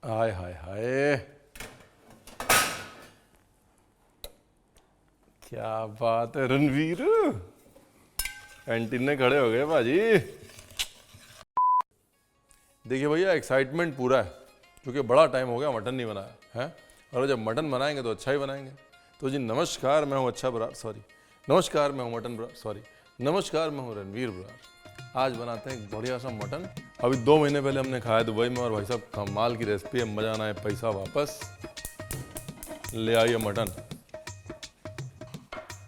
हाय हाय हाय, क्या बात है रणवीर, एंटीने खड़े हो गए भाजी। देखिए भैया, एक्साइटमेंट पूरा है क्योंकि बड़ा टाइम हो गया मटन नहीं बनाया है, और जब मटन बनाएंगे तो अच्छा ही बनाएंगे। तो जी नमस्कार, मैं हूँ अच्छा बरार, सॉरी नमस्कार मैं हूँ मटन बरार, सॉरी नमस्कार मैं हूँ रणवीर बरार। आज बनाते हैं एक बढ़िया सा मटन। अभी 2 महीने पहले हमने खाया दुबई में, और भाई साहब कमाल की रेसिपी है, मज़ा आना है, पैसा वापस ले आइए मटन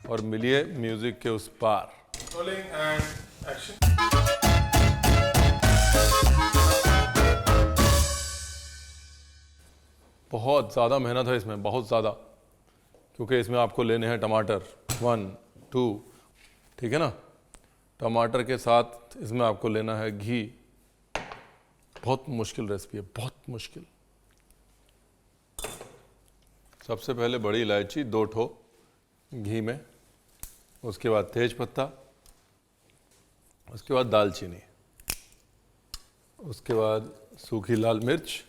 और मिलिए म्यूजिक के उस पार। Rolling and action. बहुत ज़्यादा मेहनत है इसमें, बहुत ज़्यादा, क्योंकि इसमें आपको लेने हैं टमाटर 1 2, ठीक है ना। टमाटर के साथ इसमें आपको लेना है घी। बहुत मुश्किल रेसिपी है, बहुत मुश्किल। सबसे पहले बड़ी इलायची 2 ठो घी में, उसके बाद तेज पत्ता, उसके बाद दालचीनी, उसके बाद सूखी लाल मिर्च,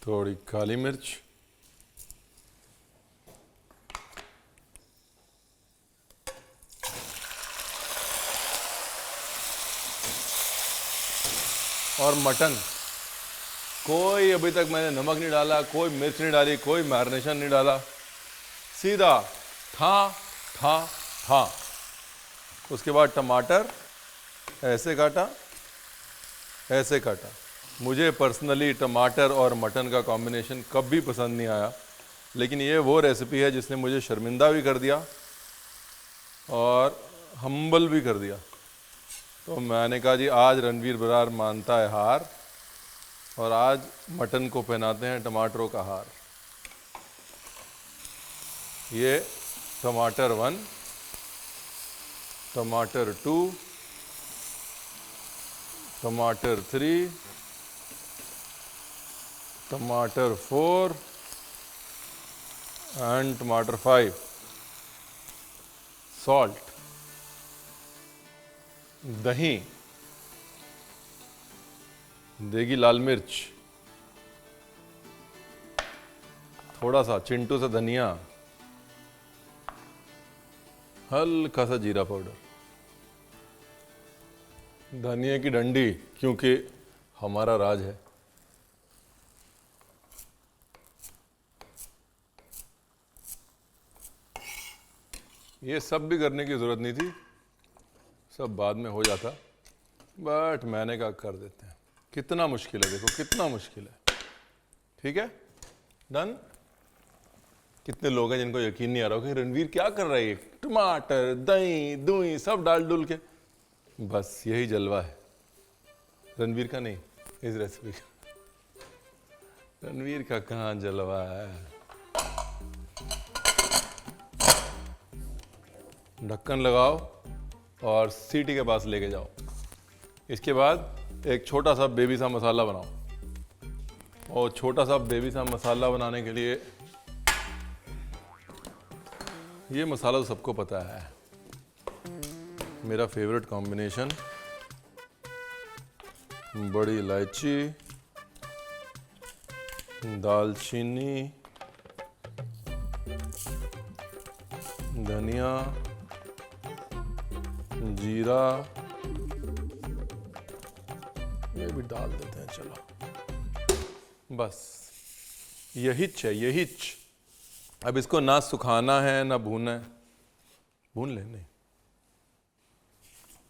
थोड़ी काली मिर्च, और मटन। कोई अभी तक मैंने नमक नहीं डाला, कोई मिर्च नहीं डाली, कोई मैरिनेशन नहीं डाला, सीधा ठा ठा ठा। उसके बाद टमाटर ऐसे काटा, ऐसे काटा। मुझे पर्सनली टमाटर और मटन का कॉम्बिनेशन कभी पसंद नहीं आया, लेकिन ये वो रेसिपी है जिसने मुझे शर्मिंदा भी कर दिया और हम्बल भी कर दिया। तो मैंने कहा जी आज रणवीर बरार मानता है हार, और आज मटन को पहनाते हैं टमाटरों का हार। ये टमाटर 1, टमाटर 2, टमाटर 3, टमाटर 4 एंड टमाटर 5, सॉल्ट, दही, देगी लाल मिर्च, थोड़ा सा चिंटू से धनिया, हल्का सा जीरा पाउडर, धनिया की डंडी, क्योंकि हमारा राज है। ये सब भी करने की जरूरत नहीं थी, सब बाद में हो जाता, बट मैंने कहा कर देते हैं। कितना मुश्किल है, देखो कितना मुश्किल है। ठीक है, डन। कितने लोग हैं जिनको यकीन नहीं आ रहा हो कि रणवीर क्या कर रहा है, ये टमाटर दही दूही सब डाल डुल के। बस यही जलवा है रणवीर का, नहीं इस रेसिपी का। रणवीर का कहाँ जलवा है। ढक्कन लगाओ और सीटी के पास लेके जाओ। इसके बाद एक छोटा सा बेबी सा मसाला बनाओ, और छोटा सा बेबी सा मसाला बनाने के लिए, ये मसाला तो सबको पता है, मेरा फेवरेट कॉम्बिनेशन, बड़ी इलायची, दालचीनी, धनिया, जीरा, ये भी डाल देते हैं, चलो बस यहीच है, यहीच। अब इसको ना सुखाना है ना भूनना है, भून ले नहीं,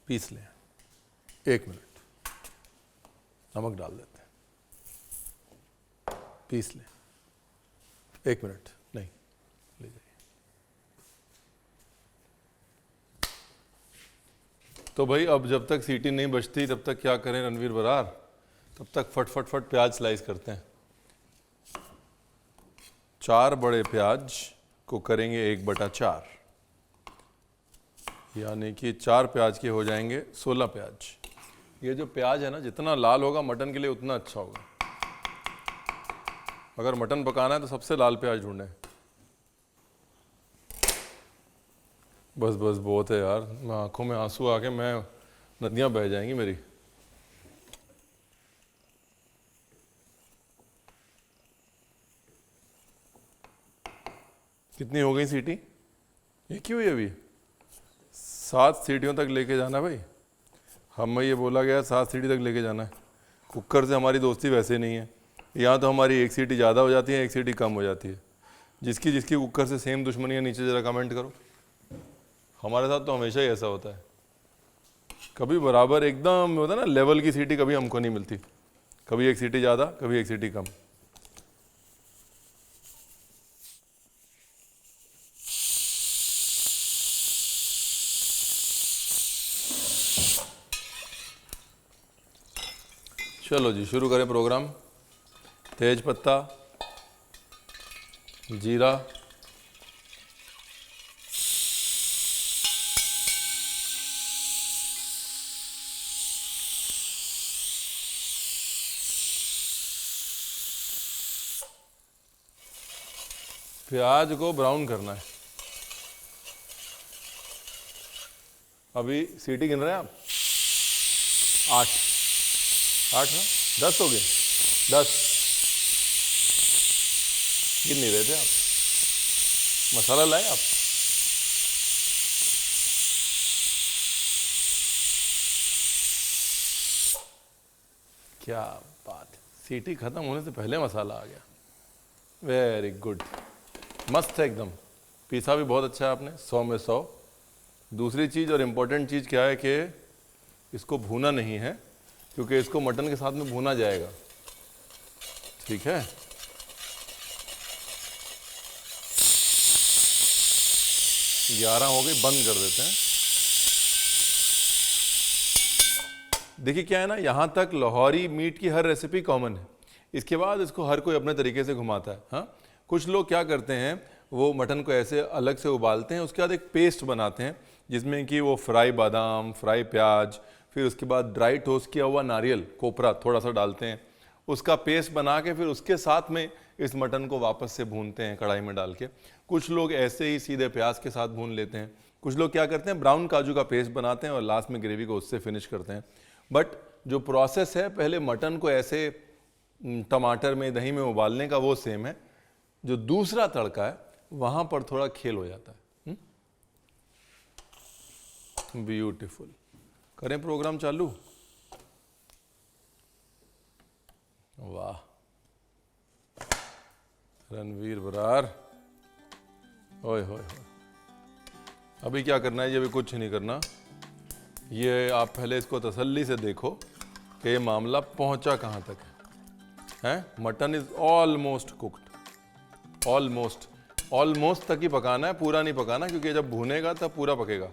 पीस लें। 1 मिनट नमक डाल देते हैं, पीस लें। 1 मिनट नहीं, ले जाइए। तो भाई अब जब तक सीटी नहीं बजती तब तक क्या करें रणवीर बरार, तब तक फट फट फट प्याज स्लाइस करते हैं। 4 बड़े प्याज को करेंगे 1/4, यानी कि 4 प्याज के हो जाएंगे 16 प्याज। ये जो प्याज है ना, जितना लाल होगा मटन के लिए उतना अच्छा होगा। अगर मटन पकाना है तो सबसे लाल प्याज ढूंढें। बस बस बहुत है यार, मैं आंखों में आंसू आके मैं नदियाँ बह जाएंगी मेरी। कितनी हो गई सीटी? एक ही हुई अभी? 7 सीटियों तक लेके जाना भाई। हमें ये बोला गया 7 सीटी तक लेके जाना है। कुकर से हमारी दोस्ती वैसे नहीं है। यहाँ तो हमारी एक सीटी ज़्यादा हो जाती है, एक सीटी कम हो जाती है। जिसकी जिसकी कुकर से सेम दुश्मनी है नीचे ज़रा कमेंट करो। हमारे साथ तो हमेशा ही ऐसा होता है, कभी बराबर एकदम होता है ना लेवल की सीटी कभी हमको नहीं मिलती। कभी एक सीटी ज़्यादा, कभी एक सीटी कम। चलो जी शुरू करें प्रोग्राम। तेज पत्ता, जीरा, प्याज को ब्राउन करना है। अभी सीटी गिन रहे हैं आप? 8 ना 10 हो गए? 10 गिन नहीं रहे थे आप? मसाला लाए आप? क्या बात, सीटी खत्म होने से पहले मसाला आ गया। वेरी गुड, मस्त है एकदम। पीसा भी बहुत अच्छा है आपने, 100 में 100। दूसरी चीज़ और इम्पोर्टेंट चीज़ क्या है कि इसको भूना नहीं है, क्योंकि इसको मटन के साथ में भूना जाएगा। ठीक है, ग्यारह हो गई, बंद कर देते हैं। देखिए क्या है ना, यहाँ तक लाहौरी मीट की हर रेसिपी कॉमन है। इसके बाद इसको हर कोई अपने तरीके से घुमाता है। हाँ, कुछ लोग क्या करते हैं, वो मटन को ऐसे अलग से उबालते हैं, उसके बाद एक पेस्ट बनाते हैं जिसमें कि वो फ्राई बादाम, फ्राई प्याज, फिर उसके बाद ड्राई टोस्ट किया हुआ नारियल कोपरा थोड़ा सा डालते हैं, उसका पेस्ट बना के फिर उसके साथ में इस मटन को वापस से भूनते हैं कढ़ाई में डाल के। कुछ लोग ऐसे ही सीधे प्याज के साथ भून लेते हैं। कुछ लोग क्या करते हैं, ब्राउन काजू का पेस्ट बनाते हैं और लास्ट में ग्रेवी को उससे फिनिश करते हैं। बट जो प्रोसेस है, पहले मटन को ऐसे टमाटर में, दही में उबालने का, वो सेम है। जो दूसरा तड़का है वहां पर थोड़ा खेल हो जाता है। ब्यूटीफुल। करें प्रोग्राम चालू। वाह रणवीर बरार, ओए होए। अभी क्या करना है, ये भी कुछ नहीं करना। ये आप पहले इसको तसल्ली से देखो कि ये मामला पहुंचा कहां तक है। Mutton is almost cooked, almost तक ही पकाना है, पूरा नहीं पकाना, क्योंकि जब भूनेगा तब पूरा पकेगा।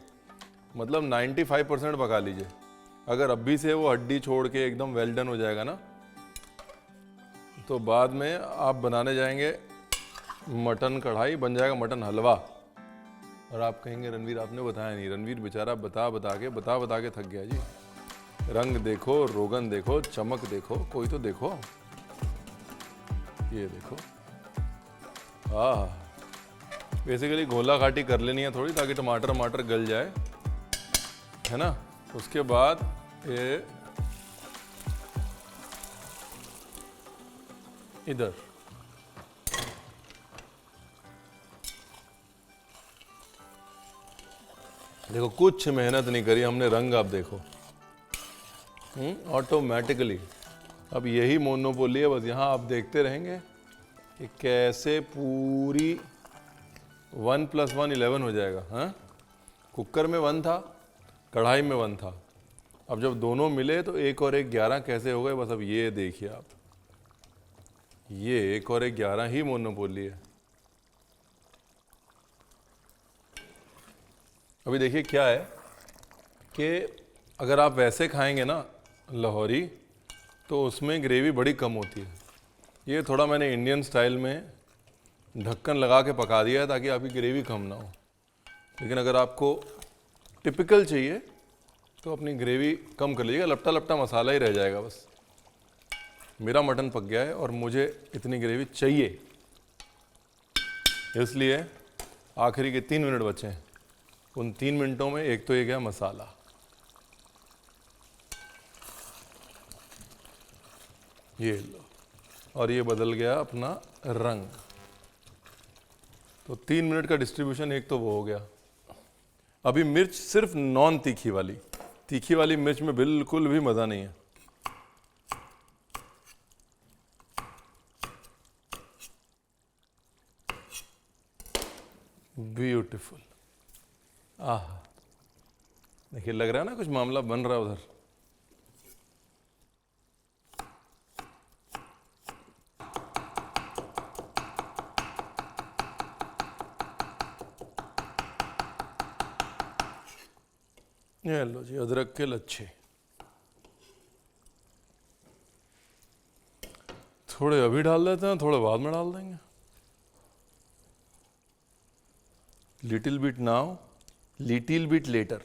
मतलब 95% पका लीजिए। अगर अभी से वो हड्डी छोड़ के एकदम वेल डन हो जाएगा ना, तो बाद में आप बनाने जाएंगे मटन कढ़ाई, बन जाएगा मटन हलवा। और आप कहेंगे रणवीर आपने बताया नहीं। रणवीर बेचारा बता बता के थक गया जी। रंग देखो, रोगन देखो, चमक देखो, कोई तो देखो। ये देखो, बेसिकली घोला घाटी कर लेनी है थोड़ी, ताकि टमाटर गल जाए, है ना। उसके बाद ये इधर देखो, कुछ मेहनत नहीं करी हमने, रंग आप देखो ऑटोमेटिकली। अब यही मोनोपोली है, बस यहाँ आप देखते रहेंगे कि कैसे पूरी 1 + 1 11 हो जाएगा। हाँ, कुकर में 1 था, कढ़ाई में 1 था, अब जब दोनों मिले तो 1 और 1 11 कैसे हो गए, बस अब ये देखिए आप। ये 1 और 1 11 ही मोनोपोली है। अभी देखिए क्या है कि अगर आप वैसे खाएंगे ना लाहौरी, तो उसमें ग्रेवी बड़ी कम होती है। ये थोड़ा मैंने इंडियन स्टाइल में ढक्कन लगा के पका दिया है, ताकि आपकी ग्रेवी कम ना हो। लेकिन अगर आपको टिपिकल चाहिए तो अपनी ग्रेवी कम कर लीजिएगा, लपटा लपटा मसाला ही रह जाएगा बस। मेरा मटन पक गया है और मुझे इतनी ग्रेवी चाहिए, इसलिए आखिरी के 3 मिनट बचे हैं। उन 3 मिनटों में एक तो ये गया मसाला, ये लो, और ये बदल गया अपना रंग। तो 3 मिनट का डिस्ट्रीब्यूशन एक तो वो हो गया। अभी मिर्च सिर्फ नॉन तीखी वाली मिर्च में बिल्कुल भी मज़ा नहीं है। ब्यूटीफुल। आह, देखिए लग रहा है ना कुछ मामला बन रहा है उधर। ये लो जी अदरक के लच्छे। थोड़े अभी डाल देते हैं, थोड़े बाद में डाल देंगे। Little bit now, little bit letter.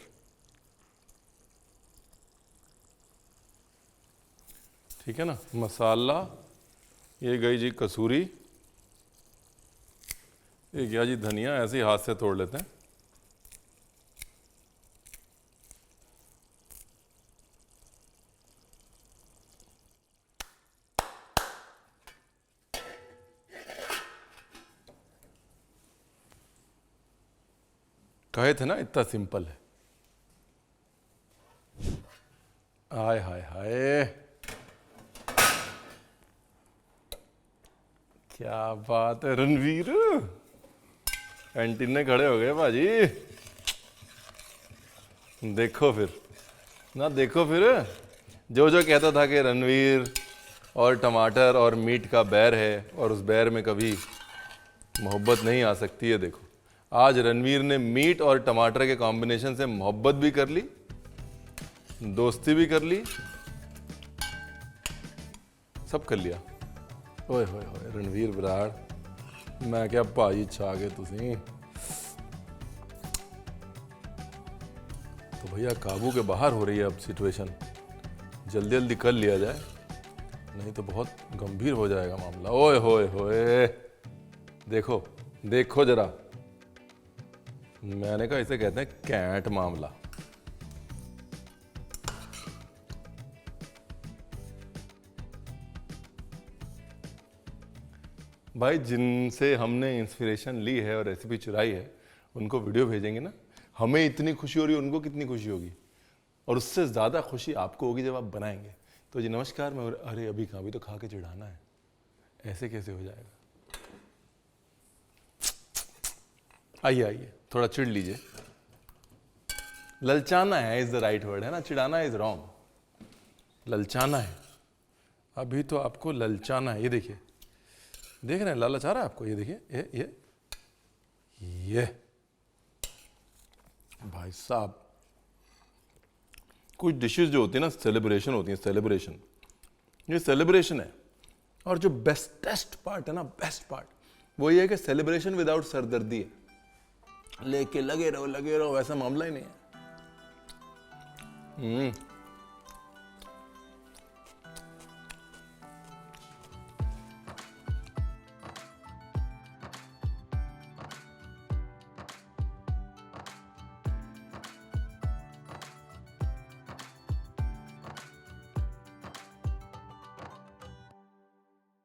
ठीक है ना। मसाला, ये गई जी कसूरी, ये गया जी धनिया, ऐसे ही हाथ से तोड़ लेते हैं। कहे थे ना इतना सिंपल है। हाय हाय हाय, क्या बात है रणवीर, एंटीने खड़े हो गए भाजी। देखो फिर ना, देखो फिर, जो जो कहता था कि रणवीर और टमाटर और मीट का बैर है और उस बैर में कभी मोहब्बत नहीं आ सकती है, देखो आज रणवीर ने मीट और टमाटर के कॉम्बिनेशन से मोहब्बत भी कर ली, दोस्ती भी कर ली, सब कर लिया। ओए होए होए रणवीर बराड़, मैं क्या भाई छा गए तुसी। तो भैया काबू के बाहर हो रही है अब सिचुएशन, जल्दी जल्दी कर लिया जाए, नहीं तो बहुत गंभीर हो जाएगा मामला। ओए होए होए, देखो देखो जरा, मैंने कहा इसे कहते हैं कैंट मामला। भाई जिनसे हमने इंस्पिरेशन ली है और रेसिपी चुराई है, उनको वीडियो भेजेंगे ना, हमें इतनी खुशी हो रही है, उनको कितनी खुशी होगी, और उससे ज़्यादा खुशी आपको होगी जब आप बनाएंगे। तो जी नमस्कार, मैं, अरे अभी कहाँ, भी तो खा के चिढ़ाना है, ऐसे कैसे हो जाएगा। आइए आइए, थोड़ा चिढ़ लीजिए। ललचाना है इज द राइट वर्ड, है ना, चिढ़ाना इज रॉन्ग। ललचाना है, अभी तो आपको ललचाना है। ये देखिए, देख रहे हैं लालच आ रहा है आपको, ये देखिए, ये भाई साहब, कुछ डिशेस जो होती है ना, सेलिब्रेशन होती है, सेलिब्रेशन, ये सेलिब्रेशन है। और जो बेस्टेस्ट पार्ट है ना, बेस्ट पार्ट वो ये है कि सेलिब्रेशन विदाउट सरदर्दी है, लेके लगे रहो वैसा मामला ही नहीं है।